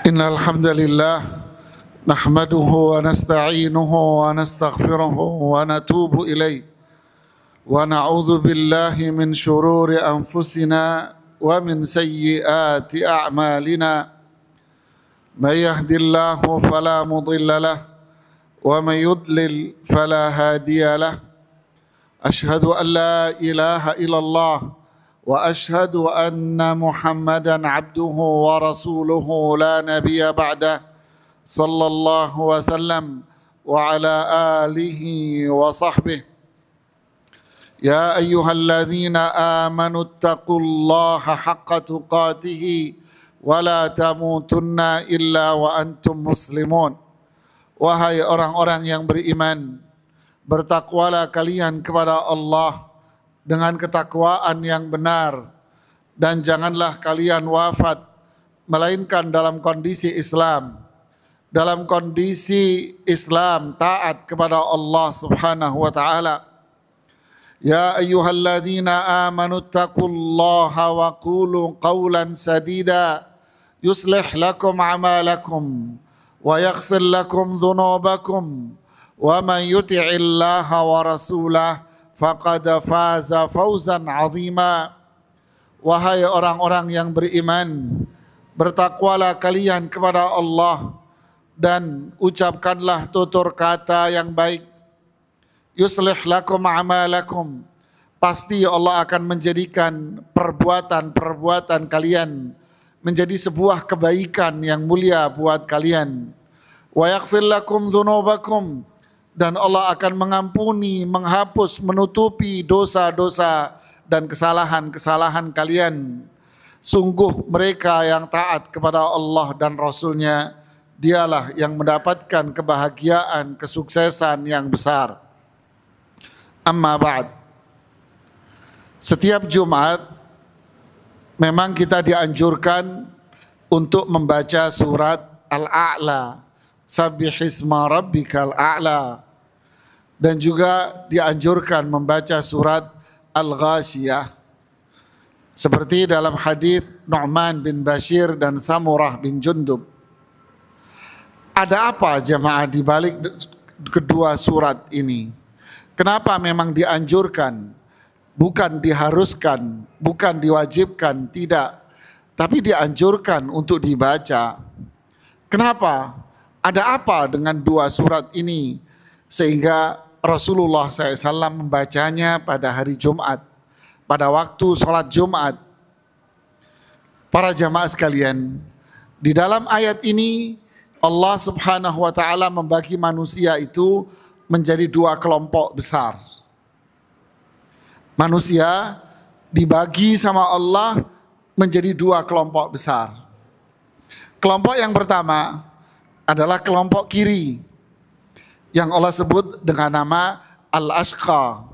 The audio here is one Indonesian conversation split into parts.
Innal hamdalillah nahmaduhu wa nasta'inuhu wa nastaghfiruhu wa natubu ilaih wa na'udzu billahi min shururi anfusina wa min sayyiati a'malina may yahdihillahu fala mudilla lahu wa may yudlil fala hadiya lahu ashhadu an la ilaha illallah وأشهد أن محمدا عبده ورسوله لا نبي بعده صلى الله وسلم وعلى آله وصحبه يا أيها الذين آمنوا اتقوا الله حق تقاته ولا تموتن إلا وأنتم مسلمون. Wahai orang-orang yang beriman, bertakwalah kalian kepada Allah dengan ketakwaan yang benar, dan janganlah kalian wafat melainkan dalam kondisi Islam, dalam kondisi Islam taat kepada Allah Subhanahu wa taala. Ya ayyuhalladzina amanu taqullaha wa qulu qawlan sadida yuslih lakum a'malakum wa yaghfir lakum dhunubakum wa man yuti'illaha wa rasulahu faqad faza fawzan azima. Wahai orang-orang yang beriman, bertakwalah kalian kepada Allah dan ucapkanlah tutur kata yang baik. Yuslih lakum a'malakum, pasti Allah akan menjadikan perbuatan-perbuatan kalian menjadi sebuah kebaikan yang mulia buat kalian. Wa yaghfir lakum dzunubakum, dan Allah akan mengampuni, menghapus, menutupi dosa-dosa dan kesalahan-kesalahan kalian. Sungguh mereka yang taat kepada Allah dan Rasul-Nya, dialah yang mendapatkan kebahagiaan, kesuksesan yang besar. Amma ba'd. Setiap Jumat memang kita dianjurkan untuk membaca surat Al-A'la, Sabbihisma rabbikal a'la, dan juga dianjurkan membaca surat Al-Ghashiyah seperti dalam hadis Nu'man bin Bashir dan Samurah bin Jundub. Ada apa jemaah di balik kedua surat ini? Kenapa memang dianjurkan, bukan diharuskan, bukan diwajibkan, tidak, tapi dianjurkan untuk dibaca. Kenapa? Ada apa dengan dua surat ini sehingga Rasulullah SAW membacanya pada hari Jumat, pada waktu sholat Jumat? Para jamaah sekalian, di dalam ayat ini Allah Subhanahu wa taala membagi manusia itu menjadi dua kelompok besar. Manusia dibagi sama Allah menjadi dua kelompok besar. Kelompok yang pertama adalah kelompok kiri yang Allah sebut dengan nama Al-Ashqa.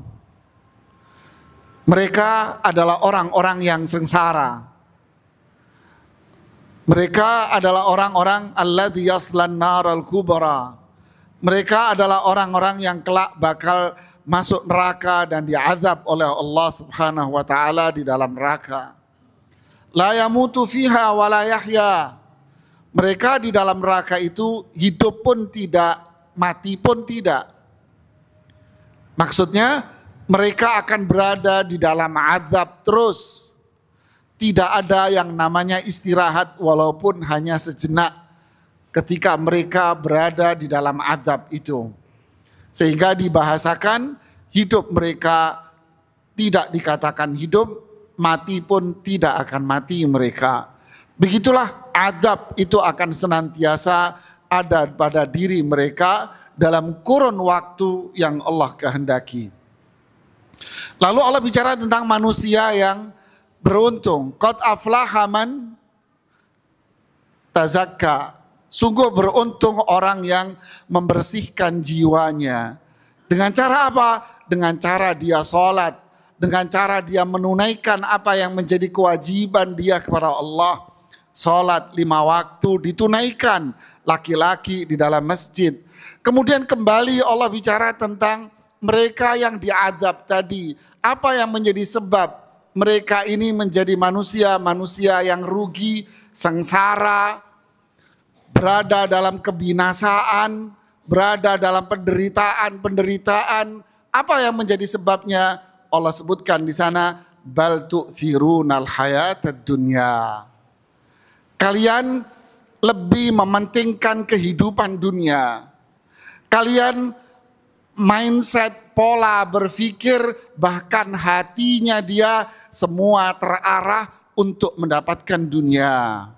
Mereka adalah orang-orang yang sengsara. Mereka adalah orang-orang alladzi yaslan naral kubra. Mereka adalah orang-orang yang kelak bakal masuk neraka dan diazab oleh Allah Subhanahu wa taala di dalam neraka. La yamutu fiha wa la yahya. Mereka di dalam neraka itu hidup pun tidak, mati pun tidak. Maksudnya mereka akan berada di dalam azab terus. Tidak ada yang namanya istirahat walaupun hanya sejenak ketika mereka berada di dalam azab itu. Sehingga dibahasakan hidup mereka tidak dikatakan hidup, mati pun tidak akan mati mereka. Begitulah azab itu akan senantiasa ada pada diri mereka dalam kurun waktu yang Allah kehendaki. Lalu Allah bicara tentang manusia yang beruntung. Qad aflaha man tazakka. Sungguh beruntung orang yang membersihkan jiwanya. Dengan cara apa? Dengan cara dia sholat. Dengan cara dia menunaikan apa yang menjadi kewajiban dia kepada Allah. Sholat 5 waktu ditunaikan, laki-laki di dalam masjid. Kemudian kembali Allah bicara tentang mereka yang diazab tadi. Apa yang menjadi sebab mereka ini menjadi manusia yang rugi, sengsara, berada dalam kebinasaan, berada dalam penderitaan. Apa yang menjadi sebabnya? Allah sebutkan di sana, bal tu'thirunal hayatad dunya. Kalian lebih mementingkan kehidupan dunia. Kalian mindset, pola berpikir, bahkan hatinya dia semua terarah untuk mendapatkan dunia.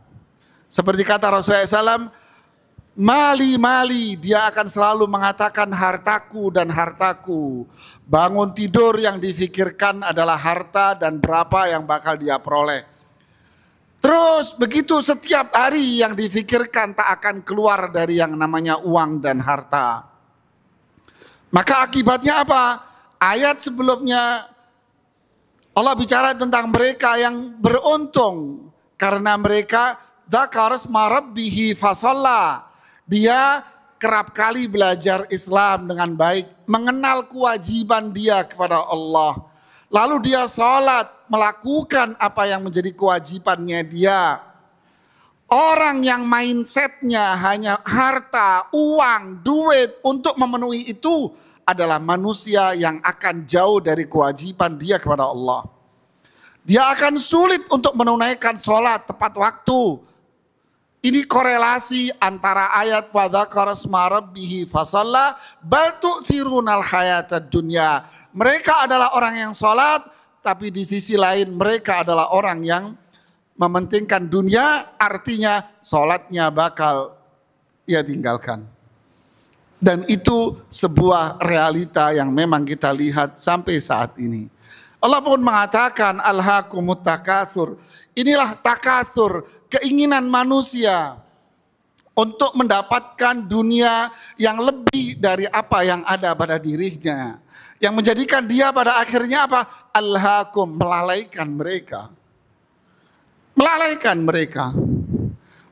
Seperti kata Rasulullah SAW, mali, dia akan selalu mengatakan hartaku dan hartaku. Bangun tidur yang difikirkan adalah harta dan berapa yang bakal dia peroleh. Terus begitu setiap hari yang difikirkan tak akan keluar dari yang namanya uang dan harta. Maka akibatnya apa? Ayat sebelumnya Allah bicara tentang mereka yang beruntung karena mereka dzakara isma rabbih fasalla. Dia kerap kali belajar Islam dengan baik, mengenal kewajiban dia kepada Allah. Lalu dia sholat, melakukan apa yang menjadi kewajibannya dia. Orang yang mindsetnya hanya harta, uang, duit untuk memenuhi itu adalah manusia yang akan jauh dari kewajiban dia kepada Allah. Dia akan sulit untuk menunaikan sholat tepat waktu. Ini korelasi antara ayat wa dzakara isma rabbih fasalla bal tu'thirunal hayatad dunya. Mereka adalah orang yang sholat, tapi di sisi lain mereka adalah orang yang mementingkan dunia, artinya sholatnya bakal ia tinggalkan. Dan itu sebuah realita yang memang kita lihat sampai saat ini. Allah pun mengatakan alhaakumut takatsur. Inilah takatsur, keinginan manusia untuk mendapatkan dunia yang lebih dari apa yang ada pada dirinya. Yang menjadikan dia pada akhirnya apa? Alhaakum, melalaikan mereka. Melalaikan mereka.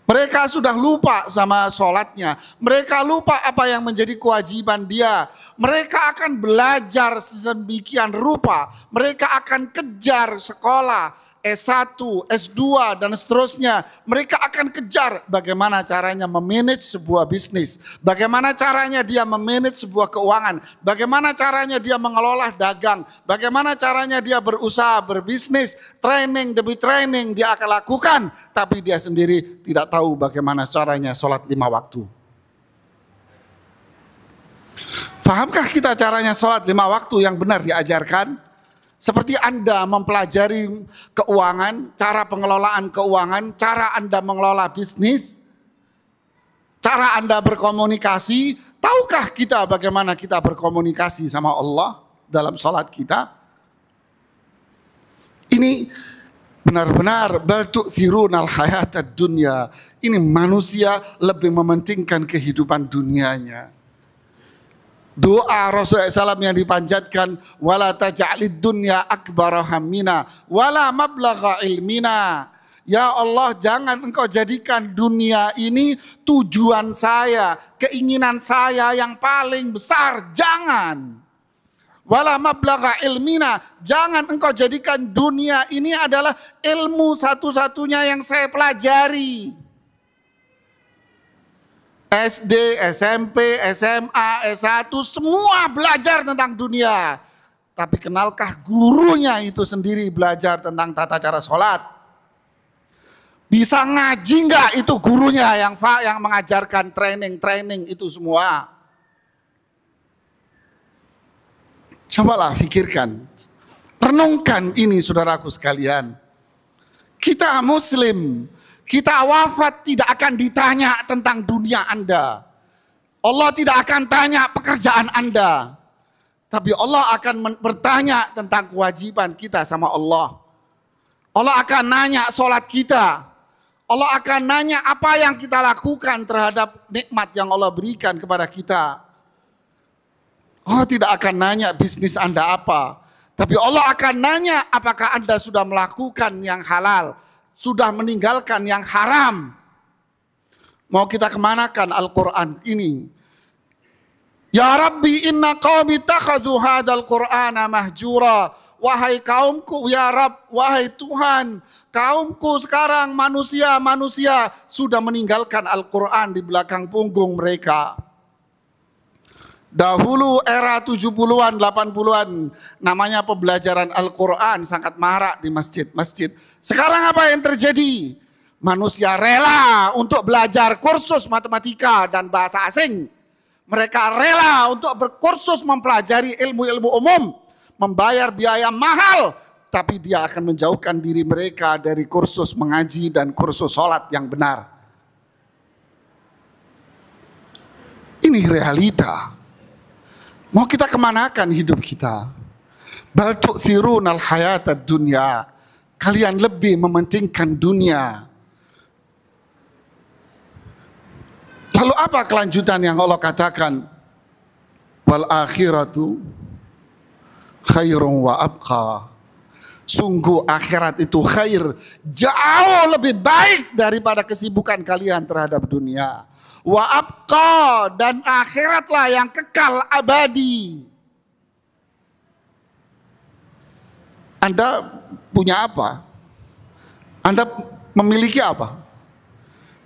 Mereka sudah lupa sama sholatnya. Mereka lupa apa yang menjadi kewajiban dia. Mereka akan belajar sedemikian rupa. Mereka akan kejar sekolah S1, S2 dan seterusnya. Mereka akan kejar bagaimana caranya memanage sebuah bisnis. Bagaimana caranya dia memanage sebuah keuangan. Bagaimana caranya dia mengelola dagang. Bagaimana caranya dia berusaha berbisnis. Training demi training dia akan lakukan. Tapi dia sendiri tidak tahu bagaimana caranya sholat 5 waktu. Fahamkah kita caranya sholat 5 waktu yang benar diajarkan? Seperti Anda mempelajari keuangan, cara pengelolaan keuangan, cara Anda mengelola bisnis, cara Anda berkomunikasi. Tahukah kita bagaimana kita berkomunikasi sama Allah dalam sholat kita? Ini benar-benar bal tu'thirunal hayatad dunya. Ini manusia lebih mementingkan kehidupan dunianya. Doa Rasulullah SAW yang dipanjatkan, wala taj'alid dunya akbara hammina wala mablagha ilmina. Ya Allah, jangan engkau jadikan dunia ini tujuan saya, keinginan saya yang paling besar, jangan. Wala mablagha ilmina, jangan engkau jadikan dunia ini adalah ilmu satu-satunya yang saya pelajari. SD, SMP, SMA, S1, semua belajar tentang dunia. Tapi kenalkah gurunya itu sendiri belajar tentang tata cara sholat? Bisa ngaji enggak itu gurunya yang mengajarkan training itu semua? Cobalah pikirkan. Renungkan ini saudaraku sekalian. Kita muslim, kita wafat tidak akan ditanya tentang dunia Anda. Allah tidak akan tanya pekerjaan Anda. Tapi Allah akan bertanya tentang kewajiban kita sama Allah. Allah akan nanya sholat kita. Allah akan nanya apa yang kita lakukan terhadap nikmat yang Allah berikan kepada kita. Allah tidak akan nanya bisnis Anda apa. Tapi Allah akan nanya apakah Anda sudah melakukan yang halal. Sudah meninggalkan yang haram. Mau kita kemanakan Al-Quran ini? Ya Rabbi inna qaumi takhadhu hadzal Qur'ana mahjura wahai kaumku, ya Rab, wahai Tuhan, kaumku sekarang manusia sudah meninggalkan Al-Quran di belakang punggung mereka. Dahulu era 70-an, 80-an, namanya pembelajaran Al-Quran sangat marak di masjid-masjid. Sekarang apa yang terjadi? Manusia rela untuk belajar kursus matematika dan bahasa asing. Mereka rela untuk berkursus mempelajari ilmu-ilmu umum, membayar biaya mahal, tapi dia akan menjauhkan diri mereka dari kursus mengaji dan kursus sholat yang benar. Ini realita. Mau kita kemanakan hidup kita? Bal tu'thirunal hayatad dunya. Kalian lebih mementingkan dunia. Lalu apa kelanjutan yang Allah katakan? Wal akhiratu khairun wa abqa. Sungguh akhirat itu khair, jauh lebih baik daripada kesibukan kalian terhadap dunia. Wa abqa, dan akhiratlah yang kekal abadi. Anda punya apa? Anda memiliki apa?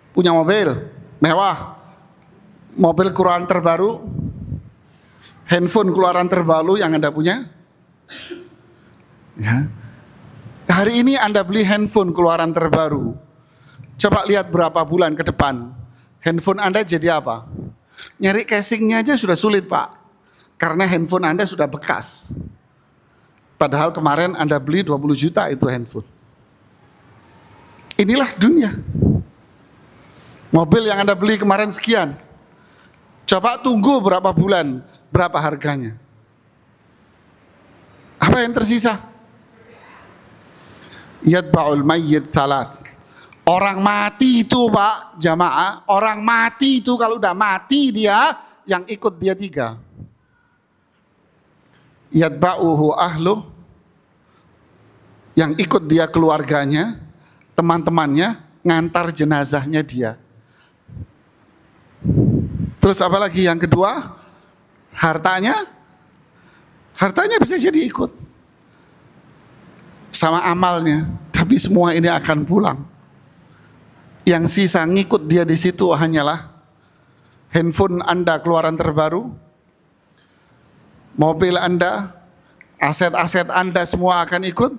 Punya mobil mewah, mobil keluaran terbaru, handphone keluaran terbaru yang Anda punya. Ya. Hari ini Anda beli handphone keluaran terbaru. Coba lihat berapa bulan ke depan. Handphone Anda jadi apa? Nyari casingnya aja sudah sulit, Pak. Karena handphone Anda sudah bekas. Padahal kemarin Anda beli 20 juta itu handphone. Inilah dunia. Mobil yang Anda beli kemarin sekian. Coba tunggu berapa bulan, berapa harganya. Apa yang tersisa? Yatba'ul mayyit thalath. Orang mati itu, Pak, jamaah, orang mati itu kalau udah mati dia, yang ikut dia 3. Yatba'uhu ahluh, yang ikut dia keluarganya, teman-temannya, ngantar jenazahnya dia. Terus apa lagi yang kedua? Hartanya bisa jadi ikut. Sama amalnya, tapi semua ini akan pulang. Yang sisa ngikut dia di situ hanyalah handphone Anda keluaran terbaru, mobil Anda, aset-aset Anda semua akan ikut.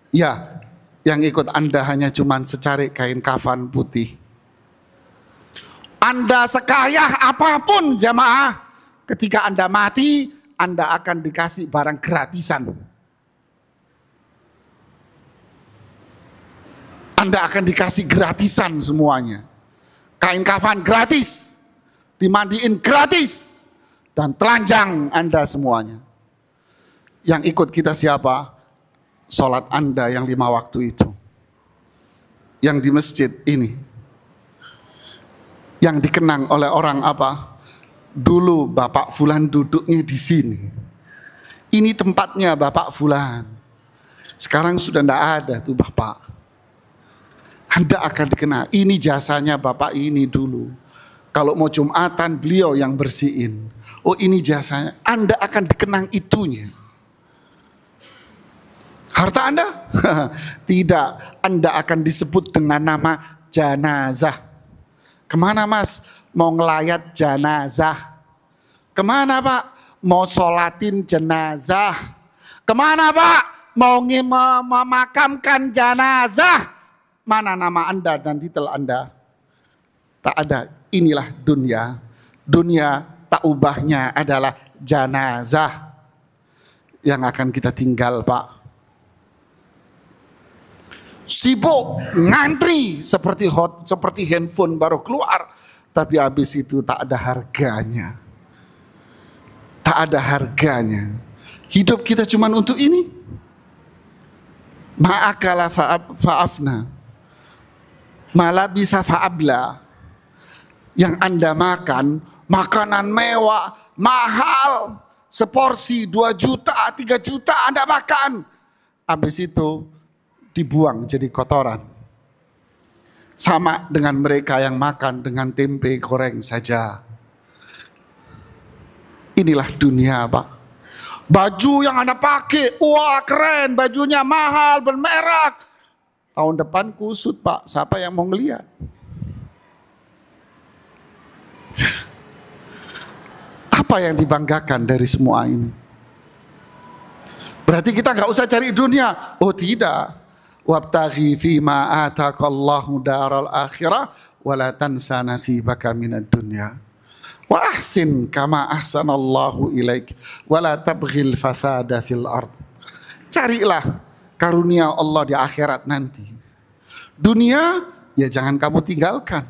Ya, yang ikut Anda hanya cuman secarik kain kafan putih. Anda sekaya apapun jamaah, ketika Anda mati, Anda akan dikasih barang gratisan. Anda akan dikasih gratisan semuanya. Kain kafan gratis, dimandiin gratis, dan telanjang Anda semuanya. Yang ikut kita siapa? Sholat Anda yang 5 waktu itu. Yang di masjid ini. Yang dikenang oleh orang apa? Dulu Bapak Fulan duduknya di sini. Ini tempatnya Bapak Fulan. Sekarang sudah tidak ada tuh Bapak. Anda akan dikenal, ini jasanya Bapak ini dulu. Kalau mau Jumatan beliau yang bersihin. Oh ini jasanya, Anda akan dikenang itunya. Harta Anda? Tidak, Anda akan disebut dengan nama jenazah. Kemana Mas? Mau ngelayat jenazah. Kemana Pak? Mau sholatin jenazah. Kemana Pak? Mau memakamkan jenazah. Mana nama Anda dan titel Anda? Tak ada. Inilah dunia. Dunia tak ubahnya adalah jenazah yang akan kita tinggal, Pak. Sibuk ngantri seperti handphone baru keluar, tapi habis itu tak ada harganya. Tak ada harganya. Hidup kita cuma untuk ini. Ma'akala fa'afna. Malah bisa fa'abla. Yang Anda makan, makanan mewah, mahal, seporsi 2 juta, 3 juta Anda makan. Habis itu dibuang jadi kotoran. Sama dengan mereka yang makan dengan tempe goreng saja. Inilah dunia, Pak. Baju yang Anda pakai, wah keren, bajunya mahal, bermerek. Tahun depan kusut Pak, siapa yang mau ngeliat? Apa yang dibanggakan dari semua ini? Berarti kita nggak usah cari dunia. Oh tidak. Wabtaghi fima ataqallahu daral akhirah wala tansa nasibaka minad dunya. Wa ahsin kama ahsanallahu ilaik wala tabghil fasada fil ard. Carilah karunia Allah di akhirat nanti. Dunia ya jangan kamu tinggalkan.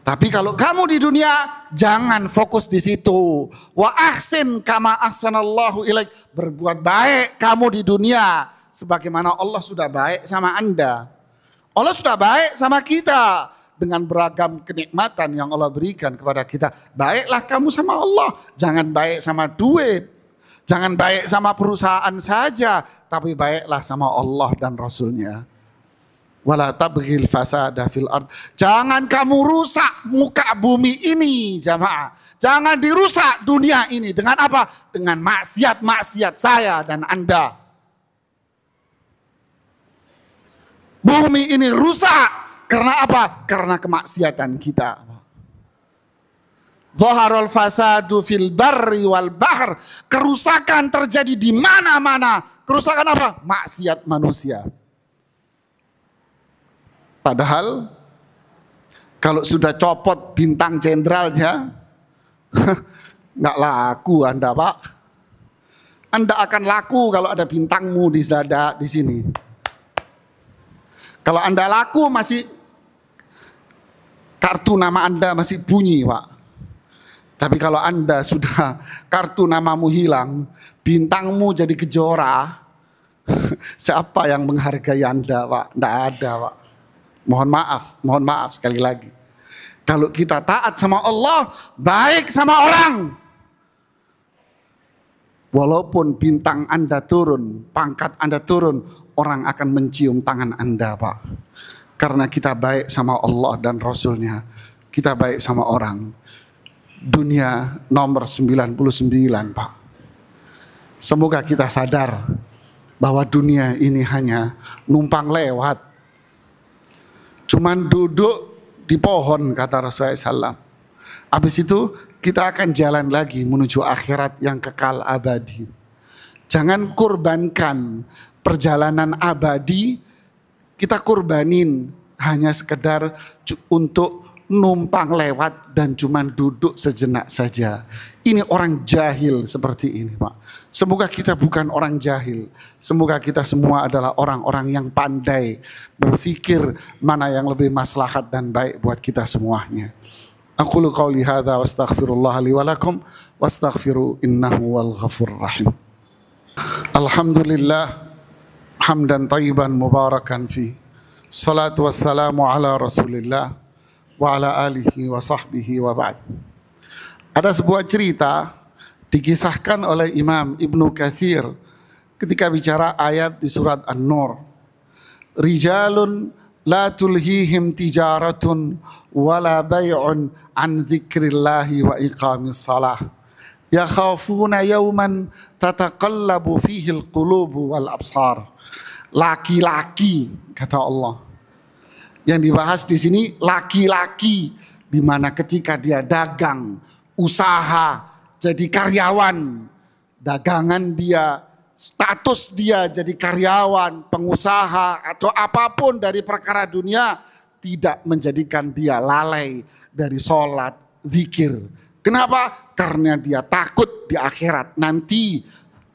Tapi kalau kamu di dunia jangan fokus di situ. Wa ahsin kama ahsanallahu ilaik. Berbuat baik kamu di dunia sebagaimana Allah sudah baik sama Anda. Allah sudah baik sama kita. Dengan beragam kenikmatan yang Allah berikan kepada kita. Baiklah kamu sama Allah. Jangan baik sama duit. Jangan baik sama perusahaan saja. Tapi baiklah sama Allah dan Rasulnya. Wala tabghil fasada fil ard. Jangan kamu rusak muka bumi ini jamaah. Jangan dirusak dunia ini. Dengan apa? Dengan maksiat-maksiat saya dan Anda. Bumi ini rusak. Karena apa? Karena kemaksiatan kita. Zaharul fasadu fil barri wal bahr. Kerusakan terjadi di mana-mana. Kerusakan apa? Maksiat manusia. Padahal kalau sudah copot bintang jenderalnya, nggak laku Anda Pak. Anda akan laku kalau ada bintangmu di dada di sini. Kalau Anda laku masih kartu nama Anda masih bunyi Pak. Tapi kalau Anda sudah kartu namamu hilang, bintangmu jadi kejora, siapa yang menghargai Anda Pak? Nggak ada Pak. Mohon maaf sekali lagi. Kalau kita taat sama Allah, baik sama orang. Walaupun bintang Anda turun, pangkat Anda turun, orang akan mencium tangan Anda Pak. Karena kita baik sama Allah dan Rasulnya. Kita baik sama orang. Dunia nomor 99 Pak. Semoga kita sadar bahwa dunia ini hanya numpang lewat. Cuman duduk di pohon kata Rasulullah SAW. Habis itu kita akan jalan lagi menuju akhirat yang kekal abadi. Jangan kurbankan perjalanan abadi, kita kurbanin hanya sekedar untuk numpang lewat dan cuman duduk sejenak saja. Ini orang jahil seperti ini Pak. Semoga kita bukan orang jahil. Semoga kita semua adalah orang-orang yang pandai berpikir mana yang lebih maslahat dan baik buat kita semuanya. Aqulu qauli hadza wa astaghfirullah li wa lakum wastaghfiru innahu wal ghafurur rahim. Alhamdulillah hamdan thayyiban mubarakan fi. Salatu wassalamu ala Rasulillah wa ala alihi wa sahbihi wa ba'd. Ada sebuah cerita dikisahkan oleh Imam Ibnu Katsir ketika bicara ayat di surat An-Nur. Rijalun la tulhihim tijaratun wala bay'un an dzikrillahi wa iqamis salah. Yakhafuna yawman tataqallabu fihi al-qulubu wal absar. Laki-laki kata Allah. Yang dibahas di sini laki-laki di mana ketika dia dagang, usaha, jadi karyawan, dagangan dia, status dia jadi karyawan, pengusaha atau apapun dari perkara dunia tidak menjadikan dia lalai dari sholat, zikir. Kenapa? Karena dia takut di akhirat nanti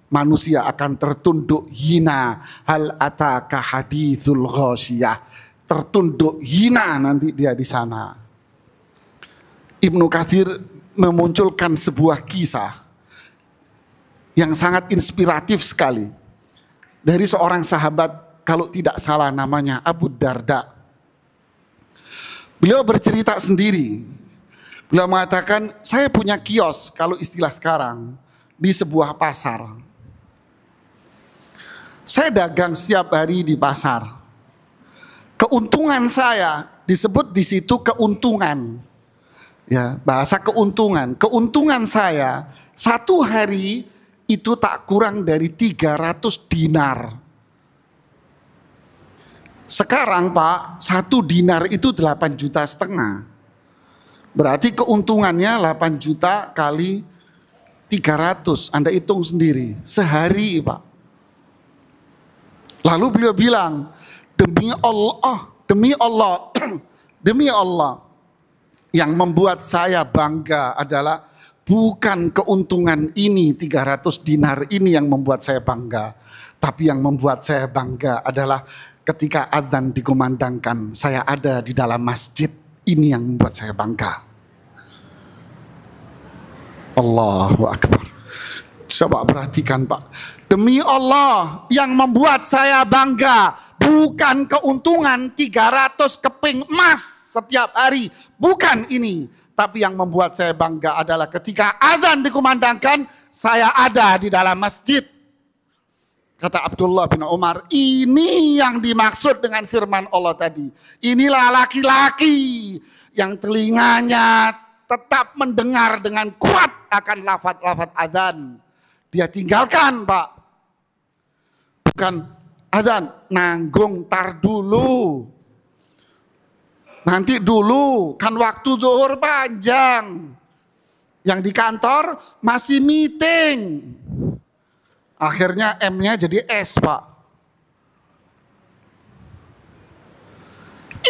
manusia akan tertunduk hina. Hal ataka hadithul ghasyiyah. Tertunduk hina nanti dia di sana. Ibnu Katsir memunculkan sebuah kisah yang sangat inspiratif sekali dari seorang sahabat, kalau tidak salah namanya Abu Darda. Beliau bercerita sendiri. Beliau mengatakan, saya punya kios kalau istilah sekarang di sebuah pasar. Saya dagang setiap hari di pasar. Keuntungan saya disebut di situ keuntungan. Ya, bahasa keuntungan. Keuntungan saya satu hari itu tak kurang dari 300 dinar. Sekarang Pak, 1 dinar itu 8,5 juta. Berarti keuntungannya 8 juta kali 300. Anda hitung sendiri, sehari Pak. Lalu beliau bilang, demi Allah, demi Allah, yang membuat saya bangga adalah bukan keuntungan ini 300 dinar ini yang membuat saya bangga. Tapi yang membuat saya bangga adalah ketika adzan dikumandangkan, saya ada di dalam masjid. Ini yang membuat saya bangga. Allahu Akbar. Coba perhatikan Pak. Demi Allah, yang membuat saya bangga bukan keuntungan 300 keping emas setiap hari. Bukan ini. Tapi yang membuat saya bangga adalah ketika azan dikumandangkan, saya ada di dalam masjid. Kata Abdullah bin Umar, ini yang dimaksud dengan firman Allah tadi. Inilah laki-laki yang telinganya tetap mendengar dengan kuat akan lafaz-lafaz azan. Dia tinggalkan Pak. Bukan azan, nanggung tar dulu. Nanti dulu, kan waktu zuhur panjang. Yang di kantor masih meeting. Akhirnya M-nya jadi S Pak.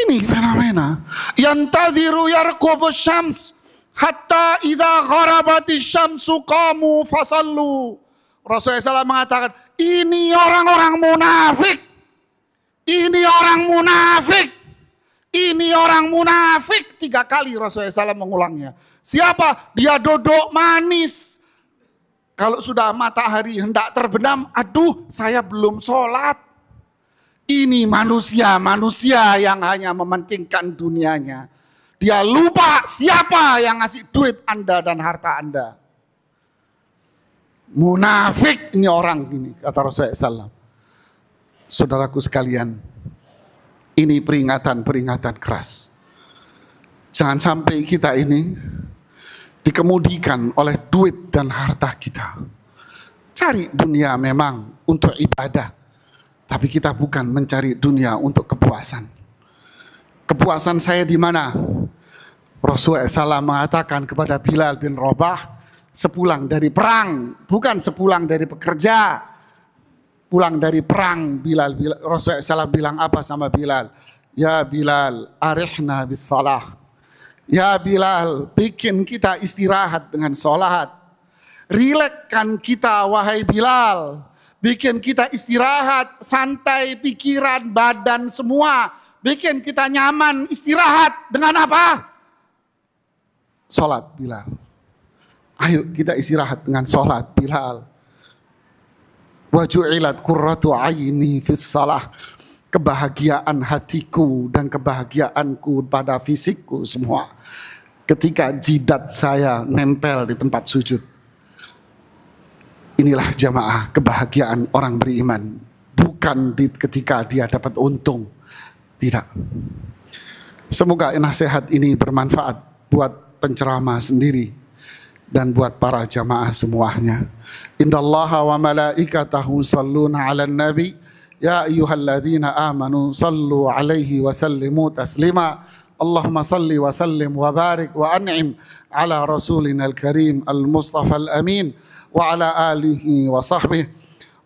Ini fenomena. Yantadhiru yarqubus syams hatta idza gharabatis syamsu qamu fasallu. Rasulullah SAW mengatakan, ini orang-orang munafik. Ini orang munafik. Ini orang munafik. 3 kali Rasulullah SAW mengulangnya. Siapa? Dia duduk manis. Kalau sudah matahari hendak terbenam, aduh saya belum sholat. Ini manusia yang hanya mementingkan dunianya. Dia lupa siapa yang ngasih duit Anda dan harta Anda. Munafik ini orang ini, kata Rasulullah SAW. Saudaraku sekalian, ini peringatan-peringatan keras. Jangan sampai kita ini dikemudikan oleh duit dan harta kita. Cari dunia memang untuk ibadah, tapi kita bukan mencari dunia untuk kepuasan. Kepuasan saya di mana? Rasulullah SAW mengatakan kepada Bilal bin Rabah, sepulang dari perang, bukan sepulang dari pekerja, pulang dari perang. Bilal Rasulullah SAW bilang apa sama Bilal? Ya Bilal, arihna bis salah. Ya Bilal, bikin kita istirahat dengan sholat. Rilekkan kita wahai Bilal. Bikin kita istirahat, santai pikiran, badan semua. Bikin kita nyaman, istirahat dengan apa? Sholat Bilal. Ayo kita istirahat dengan sholat Bilal. Wa ju'ilat qurratu aini fis salah. Kebahagiaan hatiku dan kebahagiaanku pada fisikku semua ketika jidat saya nempel di tempat sujud. Inilah jamaah kebahagiaan orang beriman, bukan ketika dia dapat untung. Tidak. Semoga nasihat ini bermanfaat buat penceramah sendiri dan buat para jamaah semuanya. Innallaha wa malaikatahu shalluna 'alan nabi. Ya ayyuhalladzina amanu sallu alaihi wa sallimu taslima. Allahumma salli wa sallim wa barik wa an'im ala rasulina al-karim al-mustafa al-amin wa ala alihi wa sahbihi.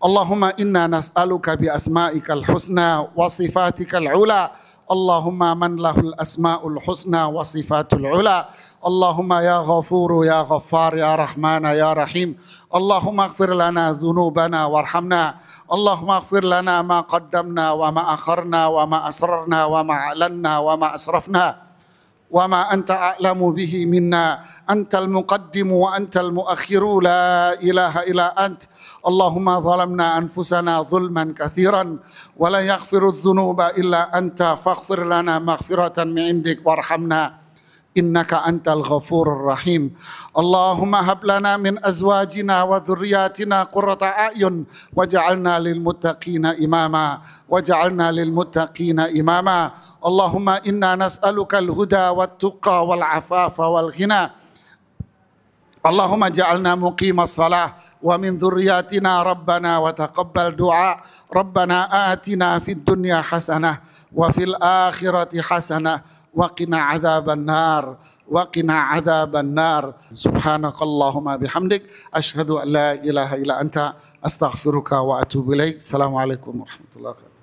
Allahumma inna nas'aluka bi asma'ika al-husna wa sifatika al-ula. Allahumma man lahul asma'ul husna wa sifatul ula. Allahumma ya ghafuru ya ghaffar ya rahmana ya rahim. Allahumma ighfir lana dhunubana warhamna. Allahumma ighfir lana ma qaddamna wa ma akharna wa ma asrarna wa ma a'lanna wa ma asrafna wa ma anta a'lamu bihi minna. Antal muqaddimu wa antal muakhiru la ilaha illa ant. Allahumma zalamna anfusana zulman kathiran wa la yaghfiru dhunuba illa anta faghfir lana maghfiratan min indik warhamna innaka antal ghafurur rahim. Allahumma hab lana min azwajina wa dhurriyyatina qurrata a'yun waj'alna lil muttaqina imama waj'alna lil muttaqina imama. Allahumma inna nas'aluka al huda wat tuqa wal afafa wal ghina. Allahumma ja'alna muqimas salah ومن ذرياتنا ربنا وتقبل دعاء ربنا آتنا في الدنيا حسنة وفي الآخرة حسنة وقنا عذاب النار وقنا عذاب النار سبحانك اللهم بحمدك أشهد أن لا إله إلا أنت أستغفرك وأتوب إليك السلام عليكم ورحمة الله وبركاته